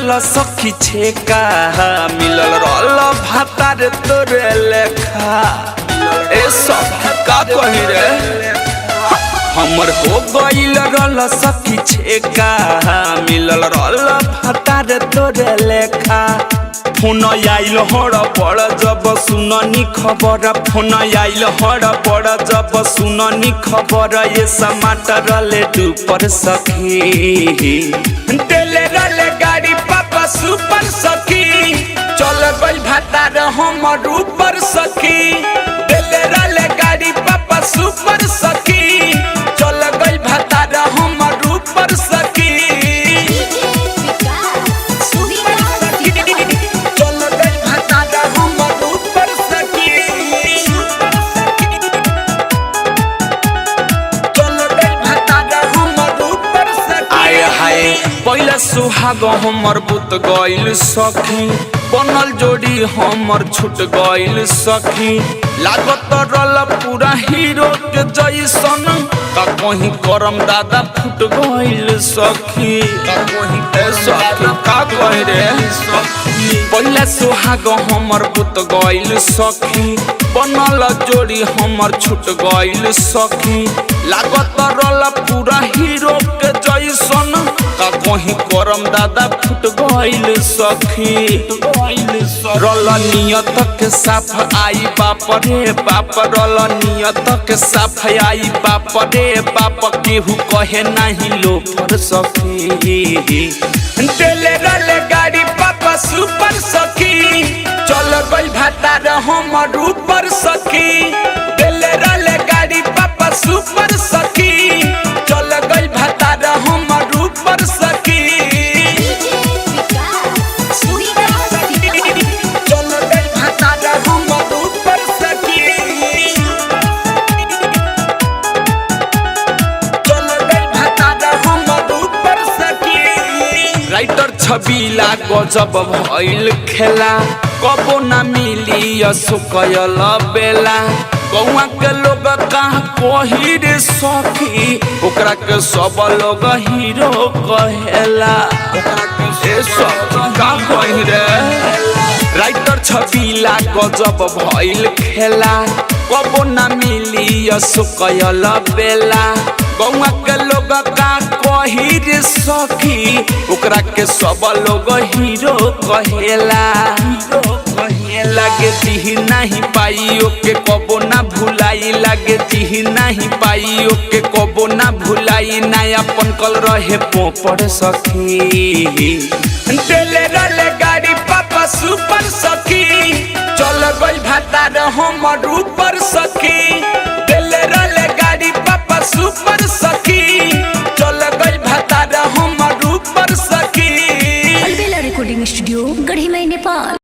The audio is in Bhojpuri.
रल सखी छेका मिलल रल भातार तोरे लेखा। ए सब का कही रे हमर हो गइल रल सखी छेका मिलल रल भातार तोरे लेखा। फोन आइल हड़ पड़ जब सुननी खबर फोन आइल हड़ पड़ जब सुननी खबर ये समाटर ले डूपर सखी तेले रले गाड़ी पापा सुपर सखी चल गइल भातार हमर ऊपर सखी तेले रले गाड़ी पापा सुपर सखी चल गइल भातार हमर ऊपर सखी। पहले सुहाग हमर बुत गइल सखी बनल जोड़ी हमर छूट गइल सखी लागत रल पूरा हीरो के जैसन का कहीं करम दादा फूट गइल सखी का कहीं सखी का कहीं रे पहले सुहाग हमर बुत गइल सखी बनल जोड़ी हमर छूट गइल सखी लागत रल पूरा हीरो के जैसन का कहीं करम दादा फूट गइल सखी रल नियत के साफ आई बाप रे बाप रल नियत के साफ आई बाप रे बाप केहू कहे नहीं लो पर सखी तेले रले गाड़ी पापा सुपर सखी चल गइल भातार हमर ऊपर सखी तेले रले गाड़ी पापा सुपर सखी चल गइल भातार हमर ऊपर सखी। राइटर छबीला गजब भइल खेला कबो ना मिली असुकयल बेला गौआ के लोग कहाँ कही रे सखी ओकरा के सब लोग हीरो कहेला ओकरा के सब का कही रे राइटर छबीला गजब भइल खेला कबो ना मिली असुकयल बेला गौआ के लोग का कही रे सखी ओकरा के सब लोग हीरो कहेला लागे जी नहीं पाई ओके कबो ना भुलाई लागे जी नहीं पाई ओके कबो ना भुलाई ना अपन कल रहे पोपड़ सखी तेले रले गाड़ी पापा सुपर सखी चल गइल भातार हमर ऊपर सखी।